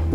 और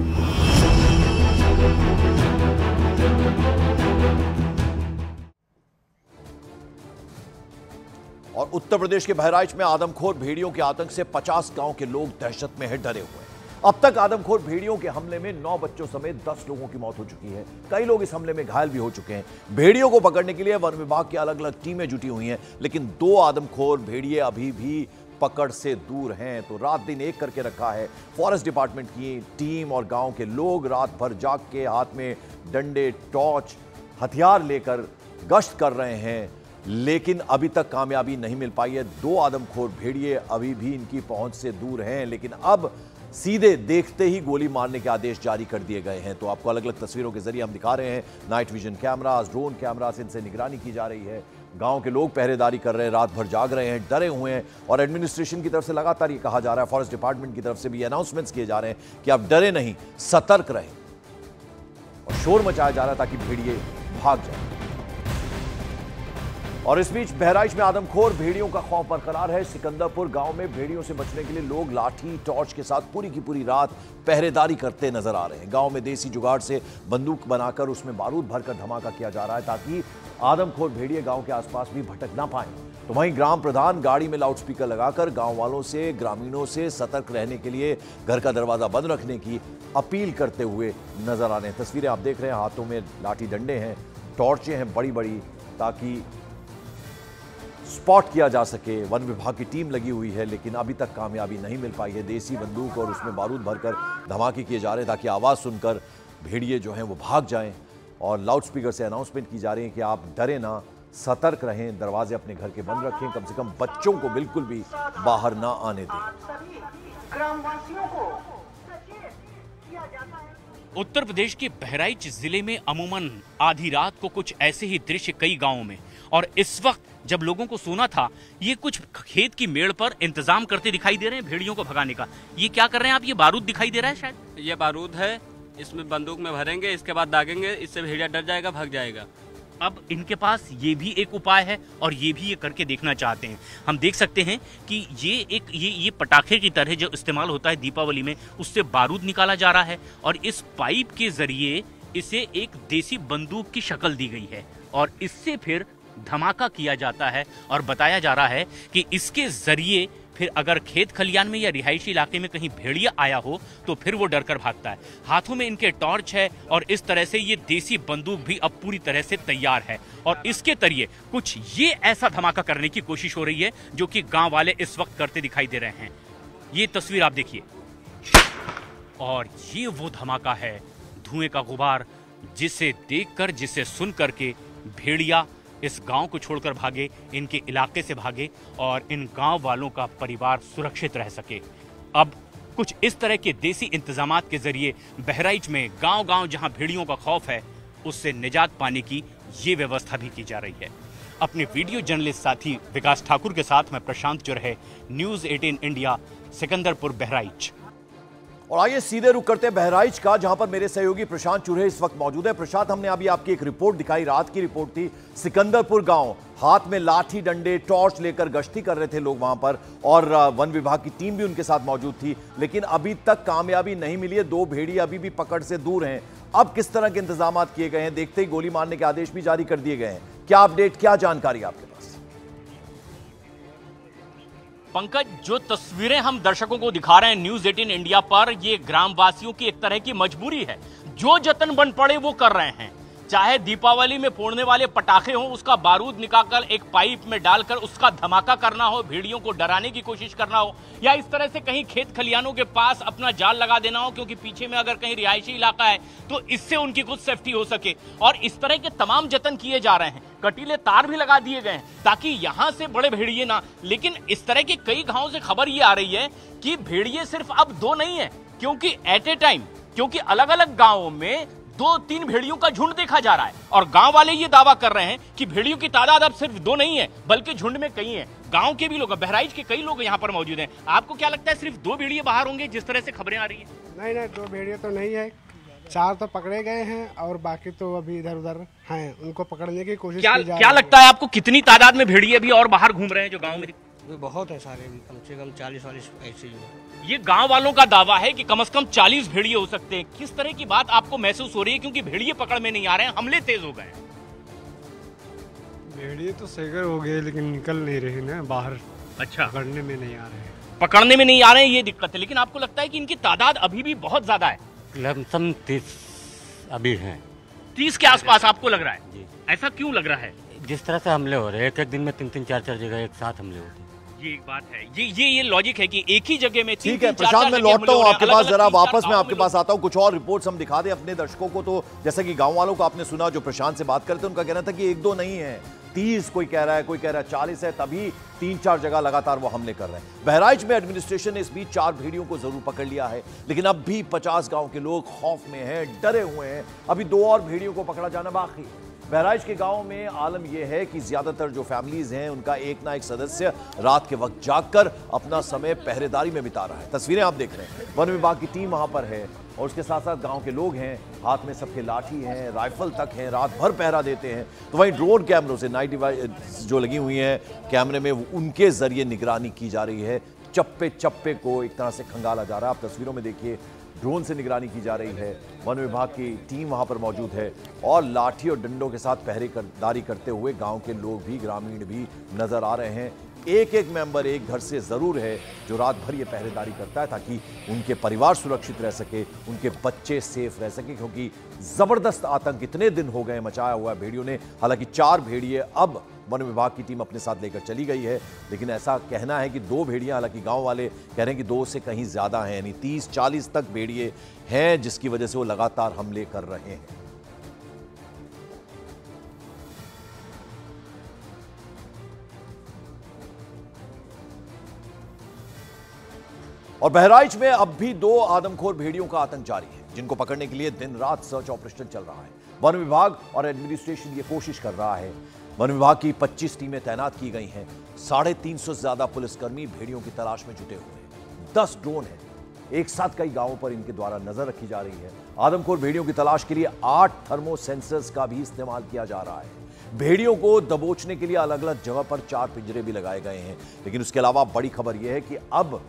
उत्तर प्रदेश के बहराइच में आदमखोर भेड़ियों के आतंक से 50 गांव के लोग दहशत में डरे हुए हैं। अब तक आदमखोर भेड़ियों के हमले में 9 बच्चों समेत 10 लोगों की मौत हो चुकी है। कई लोग इस हमले में घायल भी हो चुके हैं। भेड़ियों को पकड़ने के लिए वन विभाग की अलग अलग टीमें जुटी हुई हैं, लेकिन 2 आदमखोर भेड़िए अभी भी पकड़ से दूर हैं। तो रात दिन एक करके रखा है फॉरेस्ट डिपार्टमेंट की टीम और गांव के लोग रात भर जाग के हाथ में डंडे, टॉर्च, हथियार लेकर गश्त कर रहे हैं, लेकिन अभी तक कामयाबी नहीं मिल पाई है। 2 आदमखोर भेड़िए अभी भी इनकी पहुंच से दूर हैं, लेकिन अब सीधे देखते ही गोली मारने के आदेश जारी कर दिए गए हैं। तो आपको अलग अलग तस्वीरों के जरिए हम दिखा रहे हैं। Night vision cameras, drone cameras, इनसे निगरानी की जा रही है। गांव के लोग पहरेदारी कर रहे हैं, रात भर जाग रहे हैं, डरे हुए हैं। और एडमिनिस्ट्रेशन की तरफ से लगातार ये कहा जा रहा है, फॉरेस्ट डिपार्टमेंट की तरफ से भी अनाउंसमेंट्स किए जा रहे हैं कि आप डरे नहीं, सतर्क रहें। और शोर मचाया जा रहा है ताकि भेड़िए भाग जाए। और इस बीच बहराइच में आदमखोर भेड़ियों का खौफ बरकरार है। सिकंदरपुर गांव में भेड़ियों से बचने के लिए लोग लाठी, टॉर्च के साथ पूरी की पूरी रात पहरेदारी करते नजर आ रहे हैं। गांव में देसी जुगाड़ से बंदूक बनाकर उसमें बारूद भरकर धमाका किया जा रहा है ताकि आदमखोर भेड़िए गांव के आसपास भी भटक ना पाएं। तो वहीं ग्राम प्रधान गाड़ी में लाउडस्पीकर लगाकर गांव वालों से, ग्रामीणों से सतर्क रहने के लिए घर का दरवाजा बंद रखने की अपील करते हुए नजर आ रहे हैं। तस्वीरें आप देख रहे हैं, हाथों में लाठी डंडे हैं, टॉर्चें हैं बड़ी बड़ी, ताकि स्पॉट किया जा सके। वन विभाग की टीम लगी हुई है, लेकिन अभी तक कामयाबी नहीं मिल पाई है। देसी बंदूक और उसमें बारूद भरकर धमाके किए जा रहे हैं ताकि आवाज़ सुनकर भेड़िए जो हैं वो भाग जाएं। और लाउडस्पीकर से अनाउंसमेंट की जा रही है कि आप डरे ना, सतर्क रहें, दरवाजे अपने घर के बंद रखें, कम से कम बच्चों को बिल्कुल भी बाहर ना आने दें। ग्रामवासियों को किया जाता है। उत्तर प्रदेश के बहराइच जिले में अमूमन आधी रात को कुछ ऐसे ही दृश्य कई गांवों में, और इस वक्त जब लोगों को सोना था, ये कुछ खेत की मेड़ पर इंतजाम करते दिखाई दे रहे हैं भेड़ियों को भगाने का। ये क्या कर रहे हैं आप? ये बारूद दिखाई दे रहा है, शायद ये बारूद है, इसमें बंदूक में भरेंगे, इसके बाद दागेंगे, इससे भेड़िया डर जाएगा, भाग जाएगा। अब इनके पास ये भी एक उपाय है और ये भी ये करके देखना चाहते हैं। हम देख सकते हैं कि ये पटाखे की तरह जो इस्तेमाल होता है दीपावली में, उससे बारूद निकाला जा रहा है और इस पाइप के जरिए इसे एक देसी बंदूक की शक्ल दी गई है और इससे फिर धमाका किया जाता है। और बताया जा रहा है कि इसके जरिए फिर अगर खेत खलियान में या रिहायशी इलाके में कहीं भेड़िया आया हो तो फिर वो डरकर भागता है। हाथों में इनके टॉर्च है और इस तरह से ये देसी बंदूक भी अब पूरी तरह से तैयार है और इसके जरिए कुछ ये ऐसा धमाका करने की कोशिश हो रही है जो कि गांव वाले इस वक्त करते दिखाई दे रहे हैं। ये तस्वीर आप देखिए और ये वो धमाका है, धुएं का गुबार, जिसे देखकर, जिसे सुन करके भेड़िया इस गांव को छोड़कर भागे, इनके इलाके से भागे और इन गांव वालों का परिवार सुरक्षित रह सके। अब कुछ इस तरह के देसी इंतजामात के जरिए बहराइच में गांव-गांव जहां भेड़ियों का खौफ है, उससे निजात पाने की ये व्यवस्था भी की जा रही है। अपने वीडियो जर्नलिस्ट साथी विकास ठाकुर के साथ मैं प्रशांत चुरहे, न्यूज़ 18 इंडिया, सिकंदरपुर, बहराइच। और आइए सीधे रुक करते हैं बहराइच का, जहां पर मेरे सहयोगी प्रशांत चुरहे इस वक्त मौजूद है। प्रशांत, हमने अभी आपकी एक रिपोर्ट दिखाई, रात की रिपोर्ट थी। सिकंदरपुर गांव, हाथ में लाठी डंडे टॉर्च लेकर गश्ती कर रहे थे लोग वहां पर और वन विभाग की टीम भी उनके साथ मौजूद थी, लेकिन अभी तक कामयाबी नहीं मिली है। 2 भेड़िए अभी भी पकड़ से दूर हैं। अब किस तरह के इंतजाम किए गए हैं? देखते ही गोली मारने के आदेश भी जारी कर दिए गए हैं। क्या अपडेट, क्या जानकारी आपके पास? पंकज, जो तस्वीरें हम दर्शकों को दिखा रहे हैं न्यूज़ 18 इंडिया पर, ये ग्रामवासियों की एक तरह की मजबूरी है। जो जतन बन पड़े वो कर रहे हैं, चाहे दीपावली में फोड़ने वाले पटाखे हों, उसका बारूद निकालकर एक पाइप में डालकर उसका धमाका करना हो, भेड़ियों को डराने की कोशिश करना हो, या इस तरह से कहीं खेत खलियानों के पास अपना जाल लगा देना हो क्योंकि पीछे में अगर कहीं रिहायशी इलाका है तो इससे उनकी कुछ सेफ्टी हो सके। और इस तरह के तमाम जतन किए जा रहे हैं। कटीले तार भी लगा दिए गए हैं ताकि यहां से बड़े भेड़िए ना, लेकिन इस तरह के कई गांवों से खबर ये आ रही है कि भेड़िए सिर्फ अब 2 नहीं है, क्योंकि एट ए टाइम, क्योंकि अलग अलग गांवों में 2-3 भेड़ियों का झुंड देखा जा रहा है और गांव वाले ये दावा कर रहे हैं कि भेड़ियों की तादाद अब सिर्फ 2 नहीं है बल्कि झुंड में कई हैं। गांव के भी लोग, बहराइच के कई लोग यहाँ पर मौजूद हैं। आपको क्या लगता है सिर्फ 2 भेड़िए बाहर होंगे जिस तरह से खबरें आ रही है? नहीं, 2 भेड़िए तो नहीं है, 4 तो पकड़े गए हैं और बाकी तो अभी इधर उधर हैं, उनको पकड़ने की कोशिश की जा रही है। क्या लगता है आपको कितनी तादाद में भेड़िए अभी और बाहर घूम रहे हैं जो गाँव में? बहुत है, सारे भी कम से कम 40-40 ऐसे ही है। ये गांव वालों का दावा है कि कम से कम 40 भेड़िए हो सकते हैं। किस तरह की बात आपको महसूस हो रही है, क्योंकि भेड़िए पकड़ में नहीं आ रहे हैं, हमले तेज हो गए हैं? भेड़िए तो सैकड़ हो गए लेकिन निकल नहीं रहे ना बाहर। अच्छा, पकड़ने में नहीं आ रहे हैं। पकड़ने में नहीं आ रहे हैं, ये दिक्कत है। लेकिन आपको लगता है कि इनकी तादाद अभी भी बहुत ज्यादा है? लमसम 30 अभी हैं। 30 के आसपास आपको लग रहा है? जी। ऐसा क्यों लग रहा है? जिस तरह से हमले हो रहे हैं, एक दिन में 3-3 4-4 जगह एक साथ हमले होते हैं। ये एक बात है, ये लॉजिक है कि एक ही जगह में ठीक है प्रशांत, मैं लौटता हूं आपके पास, जरा वापस मैं आपके पास आता हूं। कुछ और रिपोर्ट्स हम दिखा दें अपने दर्शकों को। तो जैसा कि गांव वालों को आपने सुना, जो प्रशांत से बात करते, उनका कहना था कि 1-2 नहीं है, 30 कोई कह रहा है, कोई कह रहा है 40 है, तभी 3-4 जगह लगातार वो हमले कर रहे हैं। बहराइच में एडमिनिस्ट्रेशन ने इस बीच 4 भेड़ियों को जरूर पकड़ लिया है, लेकिन अब भी 50 गांव के लोग खौफ में हैं, डरे हुए हैं। अभी 2 और भेड़ियों को पकड़ा जाना बाकी है। बहराइच के गांव में आलम यह है कि ज्यादातर जो फैमिलीज हैं, उनका एक ना एक सदस्य रात के वक्त जागकर अपना समय पहरेदारी में बिता रहा है। तस्वीरें आप देख रहे हैं, वन विभाग की टीम वहां पर है और उसके साथ साथ गांव के लोग हैं, हाथ में सबके लाठी हैं, राइफल तक हैं, रात भर पहरा देते हैं। तो वहीं ड्रोन कैमरों से नाइट डिवाइस जो लगी हुई हैं कैमरे में, उनके जरिए निगरानी की जा रही है। चप्पे चप्पे को एक तरह से खंगाला जा रहा है। आप तस्वीरों में देखिए, ड्रोन से निगरानी की जा रही है। वन विभाग की टीम वहां पर मौजूद है और लाठी और डंडों के साथ पहरेदारी करते हुए गांव के लोग भी, ग्रामीण भी नजर आ रहे हैं। एक एक मेंबर एक घर से जरूर है जो रात भर ये पहरेदारी करता है, ताकि उनके परिवार सुरक्षित रह सके, उनके बच्चे सेफ रह सके, क्योंकि जबरदस्त आतंक इतने दिन हो गए मचाया हुआ है भेड़ियों ने। हालांकि 4 भेड़िए अब वन विभाग की टीम अपने साथ लेकर चली गई है, लेकिन ऐसा कहना है कि 2 भेड़ियां, हालांकि गांव वाले कह रहे हैं कि 2 से कहीं ज्यादा हैं, यानी 30-40 तक भेड़िए हैं, जिसकी वजह से वो लगातार हमले कर रहे हैं। और बहराइच में अब भी 2 आदमखोर भेड़ियों का आतंक जारी है, जिनको पकड़ने के लिए दिन रात सर्च ऑपरेशन चल रहा है। वन विभाग और एडमिनिस्ट्रेशन ये कोशिश कर रहा है। वन विभाग की 25 टीमें तैनात की गई हैं। 350 से ज्यादा पुलिसकर्मी भेड़ियों की तलाश में जुटे हुए हैं। 10 ड्रोन हैं। एक साथ कई गांवों पर इनके द्वारा नजर रखी जा रही है। आदमखोर भेड़ियों की तलाश के लिए 8 थर्मो सेंसर्स का भी इस्तेमाल किया जा रहा है। भेड़ियों को दबोचने के लिए अलग अलग जगह पर 4 पिंजरे भी लगाए गए हैं। लेकिन उसके अलावा बड़ी खबर यह है कि अब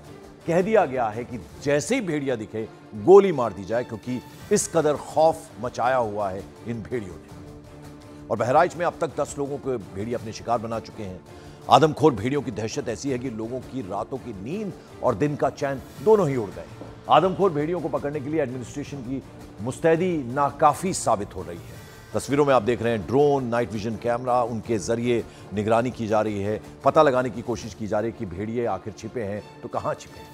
कह दिया गया है कि जैसे ही भेड़िया दिखे गोली मार दी जाए, क्योंकि इस कदर खौफ मचाया हुआ है इन भेड़ियों ने। और बहराइच में अब तक 10 लोगों को भेड़िए अपने शिकार बना चुके हैं। आदमखोर भेड़ियों की दहशत ऐसी है कि लोगों की रातों की नींद और दिन का चैन दोनों ही उड़ गए। आदमखोर भेड़ियों को पकड़ने के लिए एडमिनिस्ट्रेशन की मुस्तैदी नाकाफी साबित हो रही है। तस्वीरों में आप देख रहे हैं ड्रोन, नाइट विजन कैमरा, उनके जरिए निगरानी की जा रही है। पता लगाने की कोशिश की जा रही है कि भेड़िए आखिर छिपे हैं तो कहां छिपे हैं।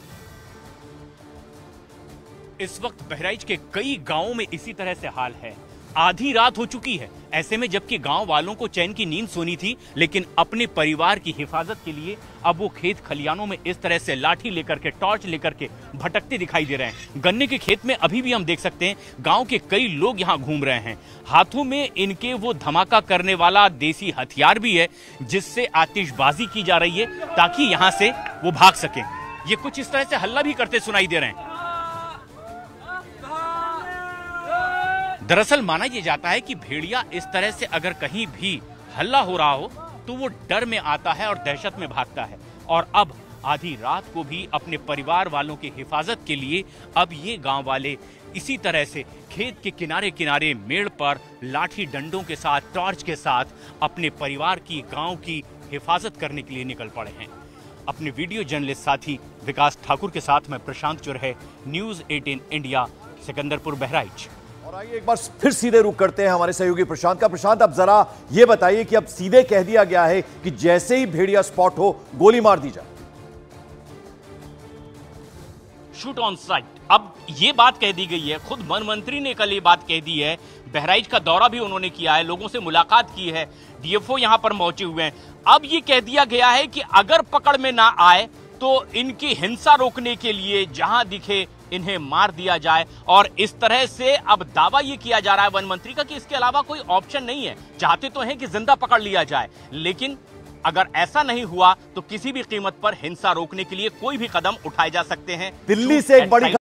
इस वक्त बहराइच के कई गांवों में इसी तरह से हाल है। आधी रात हो चुकी है, ऐसे में जबकि गांव वालों को चैन की नींद सोनी थी, लेकिन अपने परिवार की हिफाजत के लिए अब वो खेत खलियानों में इस तरह से लाठी लेकर के, टॉर्च लेकर के भटकते दिखाई दे रहे हैं। गन्ने के खेत में अभी भी हम देख सकते हैं गांव के कई लोग यहाँ घूम रहे हैं। हाथों में इनके वो धमाका करने वाला देसी हथियार भी है, जिससे आतिशबाजी की जा रही है ताकि यहाँ से वो भाग सके। ये कुछ इस तरह से हल्ला भी करते सुनाई दे रहे हैं। दरअसल माना यह जाता है कि भेड़िया इस तरह से अगर कहीं भी हल्ला हो रहा हो तो वो डर में आता है और दहशत में भागता है। और अब आधी रात को भी अपने परिवार वालों की हिफाजत के लिए अब ये गांव वाले इसी तरह से खेत के किनारे किनारे मेड़ पर लाठी डंडों के साथ, टॉर्च के साथ अपने परिवार की, गांव की हिफाजत करने के लिए निकल पड़े हैं। अपने वीडियो जर्नलिस्ट साथी विकास ठाकुर के साथ मैं प्रशांत चुरहे, न्यूज़ 18 इंडिया, सिकंदरपुर, बहराइच। और आइए एक बार फिर सीधे रुख करते हैं हमारे सहयोगी प्रशांत का। प्रशांत, अब जरा यह बताइए कि अब सीधे कह दिया गया है कि जैसे ही भेड़िया स्पॉट हो गोली मार दी जाए। शूट ऑन साइट, अब ये बात कह दी गई है। खुद वन मंत्री ने कल ये बात कह दी है। बहराइच का दौरा भी उन्होंने किया है, लोगों से मुलाकात की है, डीएफओ यहां पर पहुंचे हुए हैं। अब ये कह दिया गया है कि अगर पकड़ में ना आए तो इनकी हिंसा रोकने के लिए जहां दिखे इन्हें मार दिया जाए। और इस तरह से अब दावा ये किया जा रहा है वन मंत्री का कि इसके अलावा कोई ऑप्शन नहीं है। चाहते तो हैं कि जिंदा पकड़ लिया जाए, लेकिन अगर ऐसा नहीं हुआ तो किसी भी कीमत पर हिंसा रोकने के लिए कोई भी कदम उठाए जा सकते हैं। दिल्ली से एक बड़ी